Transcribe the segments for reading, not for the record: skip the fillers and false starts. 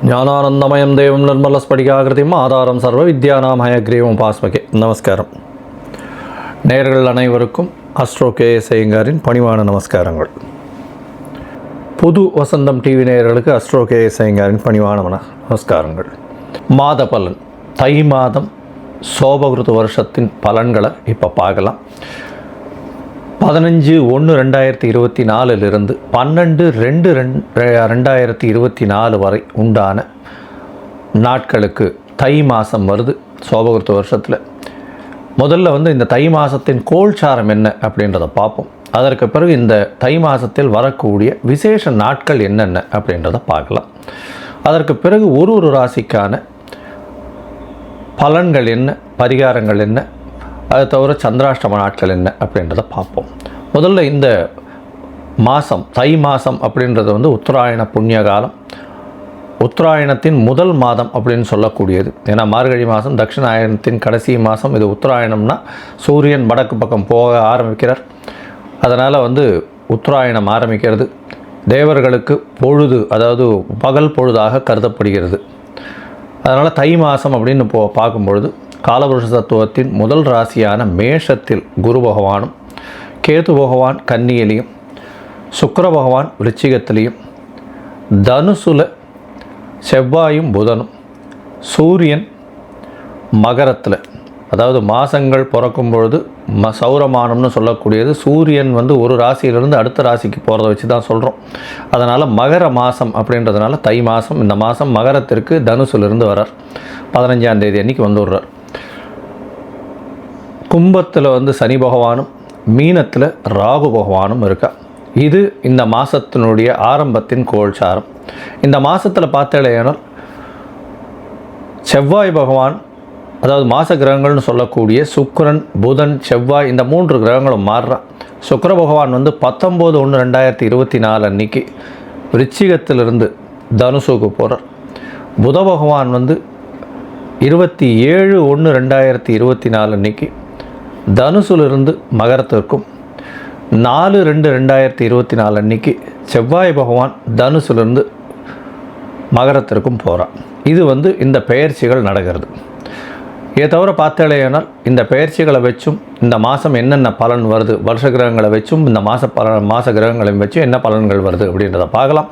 ஞானானந்தமயம் தேவம் நிர்மலஸ்படிகாகிருதியும் ஆதாரம் சர்வ வித்யானாம் ஹயக்ரீவம் பாஸ்மகே. நமஸ்காரம். நேயர்கள் அனைவருக்கும் அஸ்ட்ரோ கேஎஸ் ஐயங்காரின் பணிவான நமஸ்காரங்கள். புது வசந்தம் டிவி நேயர்களுக்கு அஸ்ட்ரோ கேஎஸ் ஐயங்காரின் பணிவான நமஸ்காரங்கள். மாத பலன், தை மாதம் சோபகிருத வருஷத்தின் பலன்களை இப்போ பார்க்கலாம். 15/1/2024 12/2/2024 வரை உண்டான நாட்களுக்கு தை மாதம் வருது சோபகிருத்த வருஷத்தில். முதல்ல இந்த தை மாதத்தின் கோல்சாரம் என்ன அப்படின்றத பார்ப்போம். அதற்கு பிறகு இந்த தை மாதத்தில் வரக்கூடிய விசேஷ நாட்கள் என்னென்ன அப்படின்றத பார்க்கலாம். அதற்கு பிறகு ஒரு ராசிக்கான பலன்கள் என்ன, பரிகாரங்கள் என்ன, அது தவிர சந்திராஷ்டம நாட்கள் என்ன அப்படின்றத பார்ப்போம். முதல்ல இந்த மாதம், தை மாதம் அப்படின்றது உத்தராயண புண்ணிய காலம், உத்தராயணத்தின் முதல் மாதம் அப்படின்னு சொல்லக்கூடியது. ஏன்னா மார்கழி மாதம் தட்சிணாயனத்தின் கடைசி மாதம். இது உத்தராயணம்னா சூரியன் வடக்கு பக்கம் போக ஆரம்பிக்கிறார். அதனால் உத்தராயணம் ஆரம்பிக்கிறது. தேவர்களுக்கு பொழுது, அதாவது பகல் பொழுதாக கருதப்படுகிறது. அதனால் தை மாதம் அப்படின்னு பார்க்கும்பொழுது காலபுருஷ தத்துவத்தின் முதல் ராசியான மேஷத்தில் குரு பகவானும், கேது பகவான் கன்னியிலையும், சுக்கிர பகவான் விருச்சிகத்திலையும், தனுசுல செவ்வாயும் புதனும், சூரியன் மகரத்தில், அதாவது மாதங்கள் பிறக்கும் பொழுது சௌரமானம்னு சொல்லக்கூடியது சூரியன் ஒரு ராசியிலிருந்து அடுத்த ராசிக்கு போகிறத வச்சு தான் சொல்கிறோம். அதனால் மகர மாதம் அப்படின்றதுனால தை மாதம். இந்த மாதம் மகரத்திற்கு தனுசுலேருந்து வரார். 15ஆம் தேதி அன்றைக்கி வந்துடுறார். கும்பத்தில் சனி பகவானும், மீனத்தில் ராகு பகவானும் இருக்கா. இது இந்த மாதத்தினுடைய ஆரம்பத்தின் கோல்சாரம். இந்த மாதத்தில் பார்த்தேனால் செவ்வாய் பகவான், அதாவது மாத கிரகங்கள்னு சொல்லக்கூடிய சுக்கிரன், புதன், செவ்வாய், இந்த 3 கிரகங்களும் மாறுறான். சுக்கிர பகவான் 19/1/2024 அன்றைக்கி விருச்சிகத்திலிருந்து தனுசுக்கு போகிறார். புத பகவான் 27/1/2024 அன்றைக்கி தனுசுலிருந்து மகரத்திற்கும், 4/2/2024 அன்றைக்கி செவ்வாய் பகவான் தனுசுலிருந்து மகரத்திற்கும் போகிறான். இது இந்த பெயர்ச்சிகள் நடக்கிறது. இதை தவிர பார்த்தேனால் இந்த பெயர்ச்சிகளை வச்சும் இந்த மாதம் என்னென்ன பலன் வருது, வருஷ கிரகங்களை வச்சும் இந்த மாத கிரகங்களையும் வச்சும் என்ன பலன்கள் வருது அப்படின்றத பார்க்கலாம்.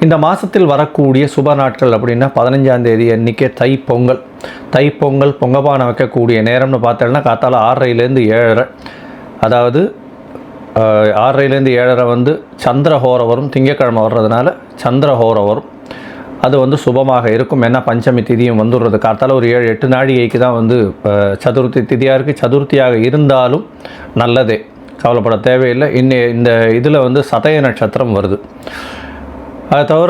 இந்த மாதத்தில் வரக்கூடிய சுப நாட்கள் அப்படின்னா 15ஆம் தேதி அன்றைக்கே தைப்பொங்கல். தைப்பொங்கல் பொங்கப்பானை வைக்கக்கூடிய நேரம்னு பார்த்தேன்னா காத்தால 6:30லேருந்து 7:30, அதாவது 6:30லேருந்து 7:30 சந்திரஹோரம் வரும். திங்கக்கிழமை வர்றதுனால சந்திரஹோரம் வரும். அது சுபமாக இருக்கும். ஏன்னா பஞ்சமி திதியும் வந்துடுறது. காத்தால் ஒரு 7-8 நாழிகைக்கு தான் சதுர்த்தி திதியாக இருக்குது. சதுர்த்தியாக இருந்தாலும் நல்லதே, கவலைப்பட தேவையில்லை. இந்த இதில் சதய நட்சத்திரம் வருது. அதை தவிர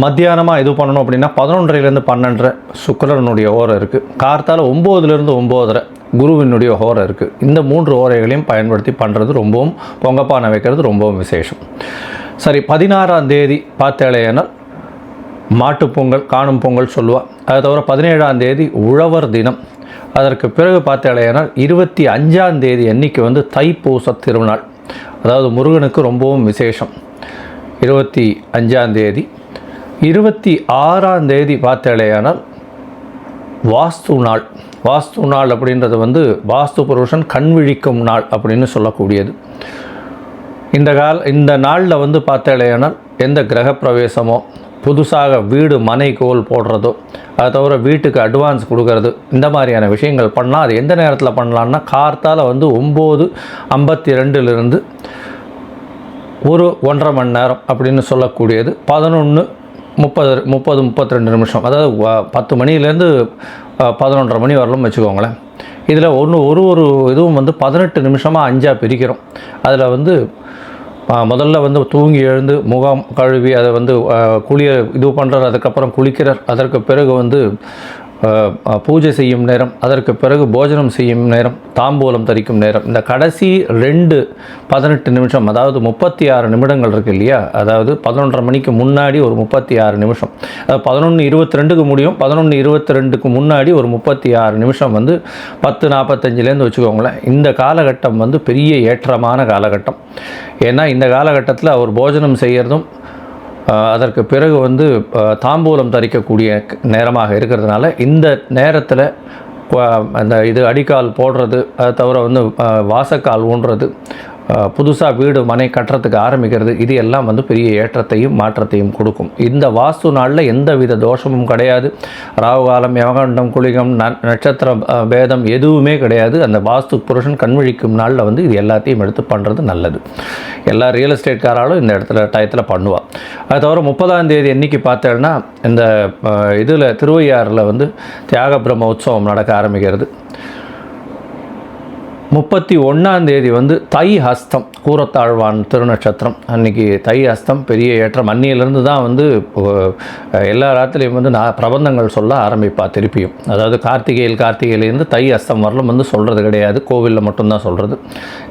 மத்தியானமாக இது பண்ணணும் அப்படின்னா 11:30லேருந்து 12:30 சுக்கிரனுடைய ஹோரம் இருக்குது. கார்த்தால் 9:00லேருந்து 9:30 குருவினுடைய ஹோரம் இருக்குது. இந்த 3 ஹோரைகளையும் பயன்படுத்தி பண்ணுறது ரொம்பவும், பொங்கப்பானை வைக்கிறது ரொம்பவும் விசேஷம். சரி, 16ஆம் தேதி பார்த்தேனால் மாட்டுப்பொங்கல், காணும் பொங்கல் சொல்லுவாள். அதை தவிர 17ஆம் தேதி உழவர் தினம். அதற்கு பிறகு பார்த்தேனால் 25ஆம் தேதி அன்றைக்கி தைப்பூச திருநாள், அதாவது முருகனுக்கு ரொம்பவும் விசேஷம். 25ஆம் தேதி. 26ஆம் தேதி பார்த்தேனால் வாஸ்து நாள். வாஸ்து நாள் அப்படின்றது வாஸ்து புருஷன் கண் விழிக்கும் நாள் அப்படின்னு சொல்லக்கூடியது. இந்த நாளில் பார்த்தேனால் எந்த கிரக பிரவேசமோ, புதுசாக வீடு மனை கோல் போடுறதோ, அதை தவிர வீட்டுக்கு அட்வான்ஸ் கொடுக்கறது, இந்த மாதிரியான விஷயங்கள் பண்ணால் அது எந்த நேரத்தில் பண்ணலான்னா கார்த்தால் 9:52லிருந்து ஒரு 1.5 மணி நேரம் அப்படின்னு சொல்லக்கூடியது 11:30-32 நிமிஷம், அதாவது 10 மணிலேருந்து 11:30 மணி வரலும் வச்சுக்கோங்களேன். இதில் ஒரு இதுவும் 18 நிமிஷமாக 5ஆக பிரிக்கிறோம். அதில் முதல்ல தூங்கி எழுந்து முகம் கழுவி அதை குளிய இது பண்ணுறார். அதுக்கப்புறம் குளிக்கிறார். அதற்கு பிறகு பூஜை செய்யும் நேரம், அதற்கு பிறகு போஜனம் செய்யும் நேரம், தாம்பூலம் தரிக்கும் நேரம். இந்த கடைசி 18 நிமிஷம், அதாவது 36 நிமிடங்கள் இருக்குது இல்லையா, அதாவது 11:30 மணிக்கு முன்னாடி ஒரு 36 நிமிஷம், அதாவது 11:22க்கு முடியும். 11:22க்கு முன்னாடி ஒரு 36 நிமிஷம் 10:45லேருந்து வச்சுக்கோங்களேன். இந்த காலகட்டம் பெரிய ஏற்றமான காலகட்டம். ஏன்னா இந்த காலகட்டத்தில் அவர் போஜனம் செய்கிறதும் அதற்கு பிறகு வந்து தாம்பூலம் தரிக்கக்கூடிய நேரமாக இருக்கிறதுனால இந்த நேரத்தில் அந்த இது அடிக்கால் போடுறது, அதை தவிர வந்து வாசக்கால் ஊன்றது, புதுசாக வீடு மனை கட்டுறதுக்கு ஆரம்பிக்கிறது, இது எல்லாம் வந்து பெரிய ஏற்றத்தையும் மாற்றத்தையும் கொடுக்கும். இந்த வாஸ்து நாளில் எந்த வித தோஷமும் கிடையாது. ராகுகாலம், யமகண்டம், குளிகம், நட்சத்திர பேதம் எதுவுமே கிடையாது. அந்த வாஸ்து புருஷன் கண்விழிக்கும் நாளில் வந்து இது எல்லாத்தையும் எடுத்து பண்ணுறது நல்லது. எல்லா ரியல் எஸ்டேட்காராலும் இந்த இடத்துல டயத்தில் பண்ணுவாள். அது தவிர 30ஆம் தேதி அன்றைக்கி பார்த்தேன்னா இந்த இதில் திருவையாறில் வந்து தியாக பிரம்ம உற்சவம் நடக்க ஆரம்பிக்கிறது. 31ஆம் தேதி வந்து தை ஹஸ்தம், கூரத்தாழ்வான் திருநட்சத்திரம் அன்றைக்கி தை ஹஸ்தம், பெரிய ஏற்றம். அன்னியிலேருந்து தான் வந்து எல்லா ராத்திரியும் வந்து நான் பிரபந்தங்கள் சொல்ல ஆரம்பிப்பா திருப்பியும். அதாவது கார்த்திகையிலேருந்து தை ஹஸ்தம் வரலும் வந்து சொல்கிறது கிடையாது, கோவிலில் மட்டும்தான் சொல்கிறது.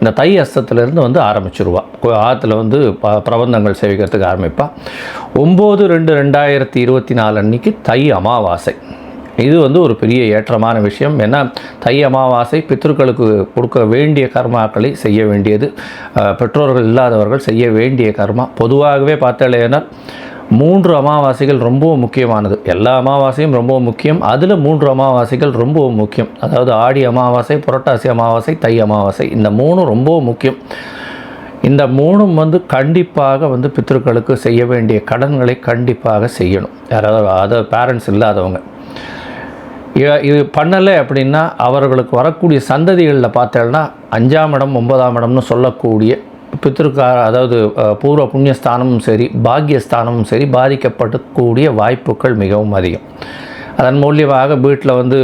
இந்த தை ஹஸ்தத்துலேருந்து வந்து ஆரம்பிச்சிருவா, ஆற்றுல வந்து பிரபந்தங்கள் சேவிக்கிறதுக்கு ஆரம்பிப்பா. 9/2/2024 அன்றைக்கி தை அமாவாசை. இது வந்து ஒரு பெரிய ஏற்றமான விஷயம். ஏன்னா தை அமாவாசை பித்ருக்களுக்கு கொடுக்க வேண்டிய கர்மாக்களை செய்ய வேண்டியது, பெற்றோர்கள் இல்லாதவர்கள் செய்ய வேண்டிய கர்மா. பொதுவாகவே பார்த்தாலேனா 3 அமாவாசைகள் ரொம்பவும் முக்கியமானது. எல்லா அமாவாசையும் ரொம்ப முக்கியம், அதில் 3 அமாவாசைகள் ரொம்பவும் முக்கியம். அதாவது ஆடி அமாவாசை, புரட்டாசி அமாவாசை, தை அமாவாசை, இந்த 3 ரொம்பவும் முக்கியம். இந்த 3ம் வந்து கண்டிப்பாக வந்து பித்ருக்களுக்கு செய்ய வேண்டிய கடன்களை கண்டிப்பாக செய்யணும். யாராவது அதாவது பேரண்ட்ஸ் இல்லாதவங்க இது பண்ணலை அப்படின்னா அவர்களுக்கு வரக்கூடிய சந்ததிகளில் பார்த்தேன்னா 5ஆம் இடம் 9ஆம் இடம்னு சொல்லக்கூடிய பித்ருக்கார, அதாவது பூர்வ புண்ணியஸ்தானமும் சரி பாக்கியஸ்தானமும் சரி பாதிக்கப்படக்கூடிய வாய்ப்புகள் மிகவும் அதிகம். அதன் மூலியமாக வீட்டில் வந்து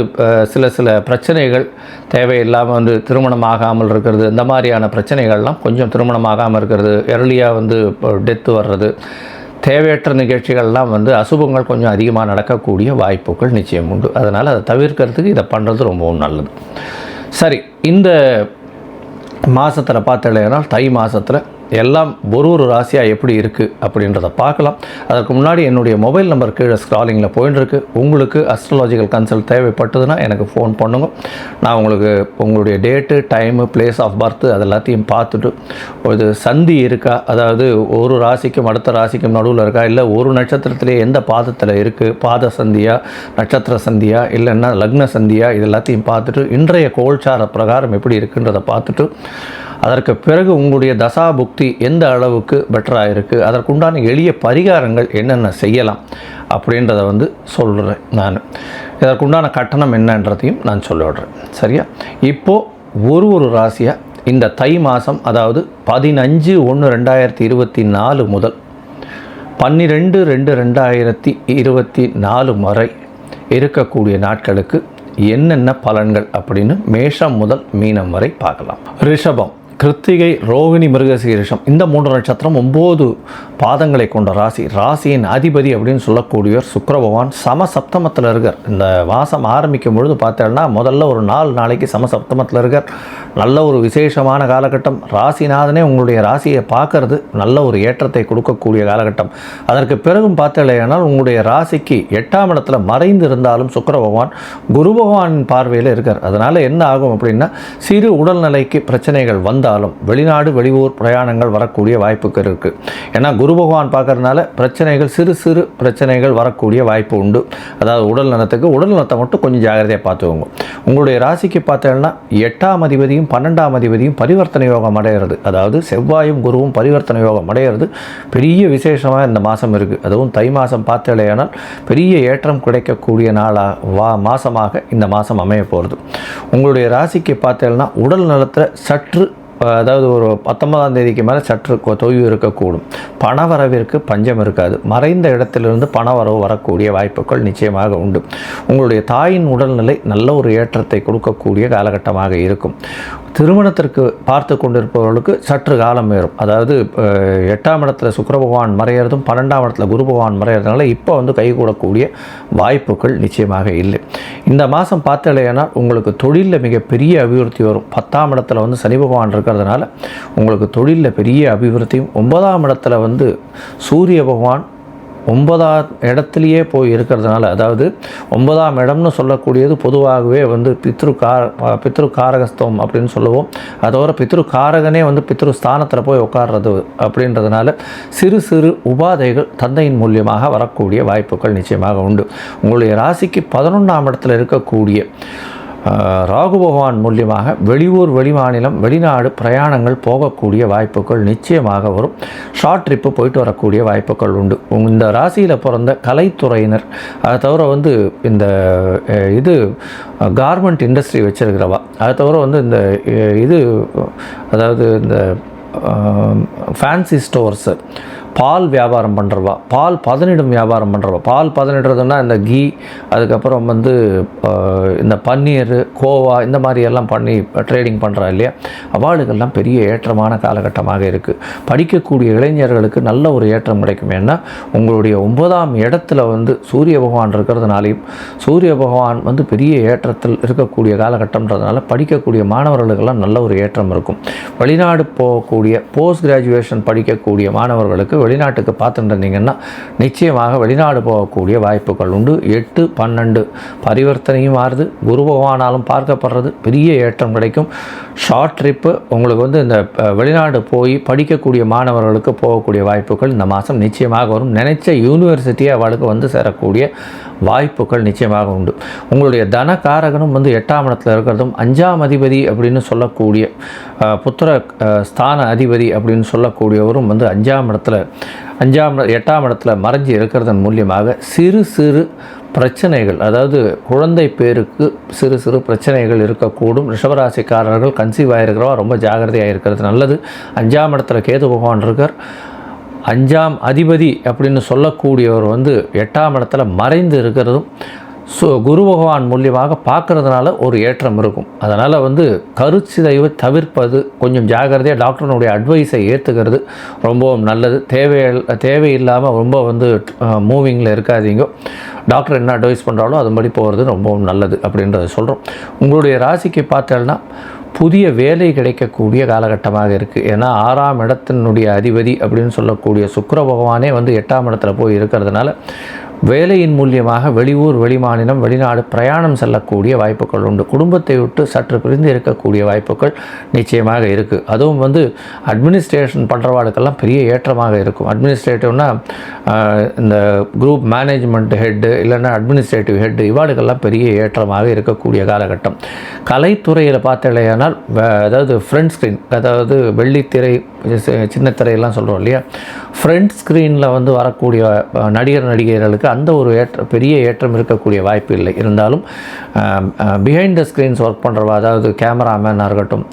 சில பிரச்சனைகள் தேவையில்லாமல் வந்து திருமணம் ஆகாமல் இருக்கிறது, இந்த மாதிரியான பிரச்சனைகள்லாம் கொஞ்சம் திருமணம் ஆகாமல் இருக்கிறது, எர்லியாக வந்து டெத்து வர்றது, தேவையற்ற நிகழ்ச்சிகள்லாம் வந்து அசுபங்கள் கொஞ்சம் அதிகமாக நடக்கக்கூடிய வாய்ப்புகள் நிச்சயம் உண்டு. அதனால் அதை தவிர்க்கிறதுக்கு இதை பண்ணுறது ரொம்பவும் நல்லது. சரி, இந்த மாதத்தில் பார்த்தலைன்னா தை மாதத்தில் எல்லாம் ஒரு ராசியாக எப்படி இருக்குது அப்படின்றத பார்க்கலாம். அதற்கு முன்னாடி என்னுடைய மொபைல் நம்பர் கீழே ஸ்க்ராலிங்கில் போயிட்டுருக்கு. உங்களுக்கு அஸ்ட்ராலாஜிக்கல் கன்சல்ட் தேவைப்பட்டதுன்னா எனக்கு ஃபோன் பண்ணுங்க. நான் உங்களுக்கு உங்களுடைய date, time, place of birth அது எல்லாத்தையும் பார்த்துட்டு ஒரு சந்தி இருக்கா, அதாவது ஒரு ராசிக்கும் அடுத்த ராசிக்கும் நடுவில் இருக்கா, இல்லை ஒரு நட்சத்திரத்திலே எந்த பாதத்தில் இருக்குது, பாத சந்தியா, நட்சத்திர சந்தியா, இல்லைன்னா லக்ன சந்தியா, இது எல்லாத்தையும் பார்த்துட்டு இன்றைய கோல்சார பிரகாரம் எப்படி இருக்குன்றதை பார்த்துட்டு அதற்கு பிறகு உங்களுடைய தசா புக்தி எந்த அளவுக்கு பெட்டராக இருக்குது, அதற்குண்டான எளிய பரிகாரங்கள் என்னென்ன செய்யலாம் அப்படின்றத வந்து சொல்கிறேன். நான் இதற்குண்டான கட்டணம் என்னன்றதையும் நான் சொல்லிவிடுறேன். சரியா? இப்போது ஒரு ராசியாக இந்த தை மாதம், அதாவது 15/1/2024 முதல் 12/2/2024 வரை இருக்கக்கூடிய நாட்களுக்கு என்னென்ன பலன்கள் அப்படின்னு மேஷம் முதல் மீனம் வரை பார்க்கலாம். ரிஷபம், கிருத்திகை, ரோகிணி, மிருகசீரிஷம், இந்த 3 நட்சத்திரம் 9 பாதங்களை கொண்ட ராசி. ராசியின் அதிபதி அப்படின்னு சொல்லக்கூடியவர் சுக்கிர பகவான் சமசப்தமத்தில் இருக்கார். இந்த மாதம் ஆரம்பிக்கும் பொழுது பார்த்தோன்னா முதல்ல ஒரு 4 நாளைக்கு சமசப்தமத்தில் இருக்கார். நல்ல ஒரு விசேஷமான காலகட்டம். ராசிநாதனே உங்களுடைய ராசியை பார்க்கறது நல்ல ஒரு ஏற்றத்தை கொடுக்கக்கூடிய காலகட்டம். அதற்கு பிறகும் பார்த்தலையானால் உங்களுடைய ராசிக்கு 8ஆம் இடத்துல மறைந்து இருந்தாலும் சுக்கிர பகவான் குரு பகவானின் பார்வையில் இருக்கார். அதனால் என்ன ஆகும் அப்படின்னா சிறு உடல்நிலைக்கு பிரச்சனைகள் வந்தாலும் வெளிநாடு வெளியூர் பிரயாணங்கள் வரக்கூடிய வாய்ப்புகள் இருக்குது. ஏன்னா குரு பகவான் பார்க்கறதுனால பிரச்சனைகள், சிறு பிரச்சனைகள் வரக்கூடிய வாய்ப்பு உண்டு. அதாவது உடல் நலத்தை மட்டும் கொஞ்சம் ஜாகிரதையாக பார்த்துக்கோங்க. உங்களுடைய ராசிக்கு பார்த்தீங்கன்னா 8ஆம் அதிபதியும் 12ஆம் அதிபதியும் பரிவர்த்தனை யோகம் அடைகிறது. அதாவது செவ்வாயும் குருவும் பரிவர்த்தனை யோகம் அடைகிறது பெரிய விசேஷமாக இந்த மாதம் இருக்குது. அதுவும் தை மாதம் பார்த்தலையானால் பெரிய ஏற்றம் கிடைக்கக்கூடிய மாதமாக இந்த மாதம் அமைய போகிறது. உங்களுடைய ராசிக்கு பார்த்தீங்கன்னா உடல் நலத்தில் சற்று, அதாவது ஒரு 19ஆம் தேதிக்கு மேலே சற்று தொய்வு இருக்கக்கூடும். பணவரவிற்கு பஞ்சம் இருக்காது. மறைந்த இடத்திலிருந்து பணவரவு வரக்கூடிய வாய்ப்புகள் நிச்சயமாக உண்டு. உங்களுடைய தாயின் உடல்நிலை நல்ல ஒரு ஏற்றத்தை கொடுக்கக்கூடிய காலகட்டமாக இருக்கும். திருமணத்திற்கு பார்த்து கொண்டிருப்பவர்களுக்கு சற்று காலம் ஏறும். அதாவது 8ஆம் இடத்துல சுக்கிர பகவான் மறையிறதும் 12ஆம் இடத்துல குரு பகவான் மறையிறதுனால இப்போ வந்து கைகூடக்கூடிய வாய்ப்புகள் நிச்சயமாக இல்லை. இந்த மாதம் பார்த்தலையானால் உங்களுக்கு தொழிலில் மிகப்பெரிய அபிவிருத்தி வரும். 10ஆம் இடத்துல வந்து சனி பகவான் இருக்கிறதுனால உங்களுக்கு தொழிலில் பெரிய அபிவிருத்தியும், 9ஆம் இடத்துல வந்து சூரிய பகவான் 9ஆம் இடத்துலையே போய் இருக்கிறதுனால, அதாவது 9ஆம் இடம்னு சொல்லக்கூடியது பொதுவாகவே வந்து பித்ரு காரகஸ்தவம் அப்படின்னு சொல்லுவோம். அதோட பித்ரு காரகனே வந்து பித்ரு ஸ்தானத்தில் போய் உட்கார்றது அப்படின்றதுனால சிறு சிறு உபாதைகள் தந்தையின் மூலியமாக வரக்கூடிய வாய்ப்புகள் நிச்சயமாக உண்டு. உங்களுடைய ராசிக்கு 11ஆம் இடத்துல இருக்கக்கூடிய ராகு பகவான் மூலியமாக வெளியூர், வெளிமாநிலம், வெளிநாடு பிரயாணங்கள் போகக்கூடிய வாய்ப்புகள் நிச்சயமாக வரும். ஷார்ட் ட்ரிப்பு போயிட்டு வரக்கூடிய வாய்ப்புகள் உண்டு. இந்த ராசியில் பிறந்த கலைத்துறையினர், அதை தவிர வந்து இந்த கார்மெண்ட் இண்டஸ்ட்ரி வச்சுருக்கிறவா, அதை தவிர வந்து இந்த அதாவது இந்த ஃபேன்சி ஸ்டோர்ஸு, பால் வியாபாரம் பண்ணுறவா, பால் பதனிடும் வியாபாரம் பண்ணுறவா, பால் பதனிடுறதுன்னா இந்த கீ, அதுக்கப்புறம் வந்து இந்த பன்னீர், கோவா இந்த மாதிரியெல்லாம் பண்ணி ட்ரேடிங் பண்ணுறா இல்லையா, அவளுக்கெல்லாம் பெரிய ஏற்றமான காலகட்டமாக இருக்குது. படிக்கக்கூடிய இளைஞர்களுக்கு நல்ல ஒரு ஏற்றம் கிடைக்கும். ஏன்னா உங்களுடைய 9ஆம் இடத்துல வந்து சூரிய பகவான் இருக்கிறதுனாலையும், சூரிய பகவான் வந்து பெரிய ஏற்றத்தில் இருக்கக்கூடிய காலகட்டம்ன்றதுனால படிக்கக்கூடிய மாணவர்களுக்கெல்லாம் நல்ல ஒரு ஏற்றம் இருக்கும். வெளிநாடு போகக்கூடிய போஸ்ட் கிராஜுவேஷன் படிக்கக்கூடிய மாணவர்களுக்கு வெளிநாட்டுக்கு பார்த்துட்டு இருந்தீங்கன்னா நிச்சயமாக வெளிநாடு போகக்கூடிய வாய்ப்புகள் உண்டு. 8, 12 பரிவர்த்தனையும் மாறுது. குரு பகவானாலும் பார்க்கப்படுறது, பெரிய ஏற்றம் கிடைக்கும். ஷார்ட் ட்ரிப்பு உங்களுக்கு வந்து இந்த வெளிநாடு போய் படிக்கக்கூடிய மாணவர்களுக்கு போகக்கூடிய வாய்ப்புகள் இந்த மாதம் நிச்சயமாக வரும். நினைச்ச யூனிவர்சிட்டியை அவளுக்கு வந்து சேரக்கூடிய வாய்ப்புகள் நிச்சயமாக உண்டு. உங்களுடைய தனகாரகனும் வந்து 8ஆம் இடத்துல இருக்கிறதும் 5ஆம் அதிபதி அப்படின்னு சொல்லக்கூடிய புத்திர ஸ்தான அதிபதி அப்படின்னு சொல்லக்கூடியவரும் வந்து 8ஆம் இடத்துல மறைஞ்சி இருக்கிறதன் மூலியமாக சிறு சிறு பிரச்சனைகள், அதாவது குழந்தை பேருக்கு சிறு சிறு பிரச்சனைகள் இருக்கக்கூடும். ரிஷபராசிக்காரர்கள் கன்சீவ் ஆகிருக்கிறவா ரொம்ப ஜாகிரதையாக இருக்கிறது நல்லது. 5ஆம் இடத்துல கேது பகவான் இருக்கார். 5ஆம் அதிபதி அப்படின்னு சொல்லக்கூடியவர் வந்து 8ஆம் இடத்துல மறைந்து இருக்கிறதும் குரு பகவான் மூலியமாக பார்க்கறதுனால ஒரு ஏற்றம் இருக்கும். அதனால் வந்து கருச்சிதைவை தவிர்ப்பது, கொஞ்சம் ஜாகிரதையாக டாக்டர்னுடைய அட்வைஸை ஏற்றுக்கிறது ரொம்பவும் நல்லது. தேவையில்லாமல் ரொம்ப வந்து மூவிங்கில் இருக்காதீங்க. டாக்டர் என்ன அட்வைஸ் பண்ணுறாலும் அதுபடி போகிறது ரொம்பவும் நல்லது அப்படின்றத சொல்கிறோம். உங்களுடைய ராசிக்கு பார்த்தேன்னா புதிய வேலை கிடைக்கக்கூடிய காலகட்டமாக இருக்குது. ஏன்னா 6ஆம் இடத்தினுடைய அதிபதி அப்படின்னு சொல்லக்கூடிய சுக்கிர பகவானே வந்து 8ஆம் இடத்துல போய் இருக்கிறதுனால வேலையின் மூலியமாக வெளியூர், வெளிமாநிலம், வெளிநாடு பிரயாணம் செல்லக்கூடிய வாய்ப்புகள் உண்டு. குடும்பத்தை விட்டு சற்று பிரிந்து இருக்கக்கூடிய வாய்ப்புகள் நிச்சயமாக இருக்குது. அதுவும் வந்து அட்மினிஸ்ட்ரேஷன் பண்ணுறவாளுக்கெல்லாம் பெரிய ஏற்றமாக இருக்கும். அட்மினிஸ்ட்ரேட்டிவ்னா இந்த குரூப் மேனேஜ்மெண்ட் ஹெட்டு, இல்லைன்னா அட்மினிஸ்ட்ரேட்டிவ் ஹெட்டு, இவாளுக்கெல்லாம் பெரிய ஏற்றமாக இருக்கக்கூடிய காலகட்டம். கலைத்துறையில் பார்த்தலையானால் அதாவது ஃப்ரண்ட் ஸ்க்ரீன், அதாவது வெள்ளித்திரை, சின்ன திரையெல்லாம் சொல்கிறோம் இல்லையா, ஃப்ரண்ட் ஸ்க்ரீனில் வந்து வரக்கூடிய நடிகர்களுக்கு அந்த ஒரு பெரிய ஏற்றம் இருக்கக்கூடிய வாய்ப்பு இல்லை. இருந்தாலும் பிஹைண்ட் த ஸ்க்ரீன்ஸ் ஒர்க் பண்ணுறவா, அதாவது கேமராமேனாக இருக்கட்டும்,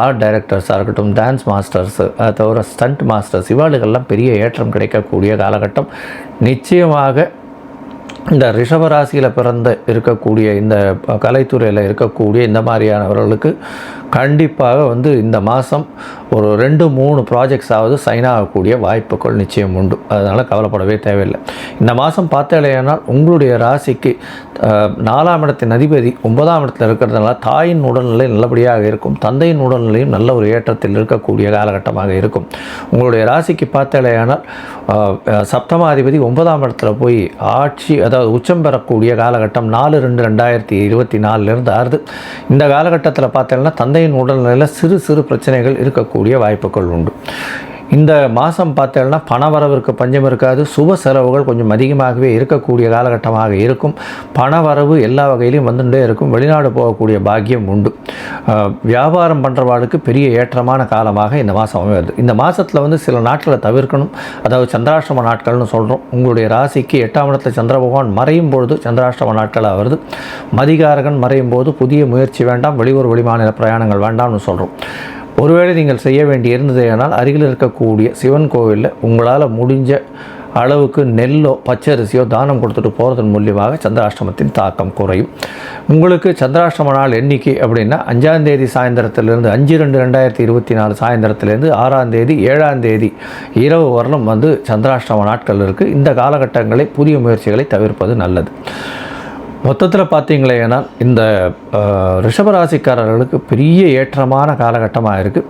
ஆர்ட் டைரக்டர்ஸாக இருக்கட்டும், டான்ஸ் மாஸ்டர்ஸ், அதை தவிர ஸ்டண்ட் மாஸ்டர்ஸ், இவாளுக்கெல்லாம் பெரிய ஏற்றம் கிடைக்கக்கூடிய காலகட்டம். நிச்சயமாக இந்த ரிஷபராசியில் பிறந்த இருக்கக்கூடிய இந்த கலைத்துறையில் இருக்கக்கூடிய இந்த மாதிரியானவர்களுக்கு கண்டிப்பாக வந்து இந்த மாதம் ஒரு 2-3 ப்ராஜெக்ட்ஸாவது சைன் ஆகக்கூடிய வாய்ப்புகள் நிச்சயம் உண்டு. அதனால் கவலைப்படவே தேவையில்லை. இந்த மாதம் பார்த்தேனால் உங்களுடைய ராசிக்கு 4ஆம் இடத்தின் அதிபதி 9ஆம் இடத்தில் இருக்கிறதுனால தாயின் உடல்நிலை நல்லபடியாக இருக்கும். தந்தையின் உடல்நிலையும் நல்ல ஒரு ஏற்றத்தில் இருக்கக்கூடிய காலகட்டமாக இருக்கும். உங்களுடைய ராசிக்கு பார்த்தேனால் சப்தமாதிபதி 9ஆம் இடத்துல போய் ஆட்சி, அதாவது உச்சம் பெறக்கூடிய காலகட்டம் 4/2/2024 ஆறுது. இந்த காலகட்டத்தில் பார்த்தீங்கன்னா தந்தையின் உடல்நிலையில் சிறு சிறு பிரச்சனைகள் இருக்கக்கூடிய வாய்ப்புகள் உண்டு. இந்த மாதம் பார்த்தேன்னா பணவரவிற்கு பஞ்சம் இருக்காது. சுப செலவுகள் கொஞ்சம் அதிகமாகவே இருக்கக்கூடிய காலகட்டமாக இருக்கும். பணவரவு எல்லா வகையிலையும் வந்துட்டே இருக்கும். வெளிநாடு போகக்கூடிய பாக்கியம் உண்டு. வியாபாரம் பண்ணுறவாளுக்கு பெரிய ஏற்றமான காலமாக இந்த மாதம் அமைவது. இந்த மாதத்தில் வந்து சில நாட்களை தவிர்க்கணும். அதாவது சந்திராஷ்டம நாட்கள்னு சொல்கிறோம். உங்களுடைய ராசிக்கு 8ஆம் இடத்துல சந்திர பகவான் மறையும் பொழுது சந்திராஷ்டம நாட்களாக வருது. மதிகாரகன் மறையும் போது புதிய முயற்சி வேண்டாம், வெளியூர் வெளிமாநில பிரயாணங்கள் வேண்டாம்னு சொல்கிறோம். ஒருவேளை நீங்கள் செய்ய வேண்டி இருந்ததேனால் அருகில் இருக்கக்கூடிய சிவன் கோவிலில் உங்களால் முடிஞ்ச அளவுக்கு நெல்லோ பச்சரிசியோ தானம் கொடுத்துட்டு போகிறதன் மூலியமாக சந்திராஷ்டமத்தின் தாக்கம் குறையும். உங்களுக்கு சந்திராஷ்டம நாள் எண்ணிக்கை அப்படின்னா 5ஆம் தேதி சாயந்தரத்திலிருந்து 5/2/2024 சாயந்தரத்திலேருந்து 6ஆம் தேதி 7ஆம் தேதி இரவு வரலும் வந்து சந்திராஷ்டம நாட்கள் இருக்குது. இந்த காலகட்டங்களை புதிய முயற்சிகளை தவிர்ப்பது நல்லது. மொத்தத்தில் பார்த்தீங்களேனா இந்த ரிஷபராசிக்காரர்களுக்கு பெரிய ஏற்றமான காலகட்டமாக இருக்குது.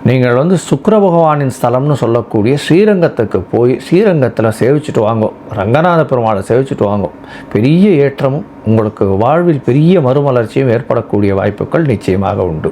நீங்கள் வந்து சுக்கிர பகவானின் ஸ்தலம்னு சொல்லக்கூடிய ஸ்ரீரங்கத்துக்கு போய் ஸ்ரீரங்கத்தில் சேவிச்சுட்டு வாங்கோ, ரங்கநாத பெருமாளை சேவிச்சுட்டு வாங்கோ. பெரிய ஏற்றமும் உங்களுக்கு வாழ்வில் பெரிய மறுமலர்ச்சியும் ஏற்படக்கூடிய வாய்ப்புகள் நிச்சயமாக உண்டு.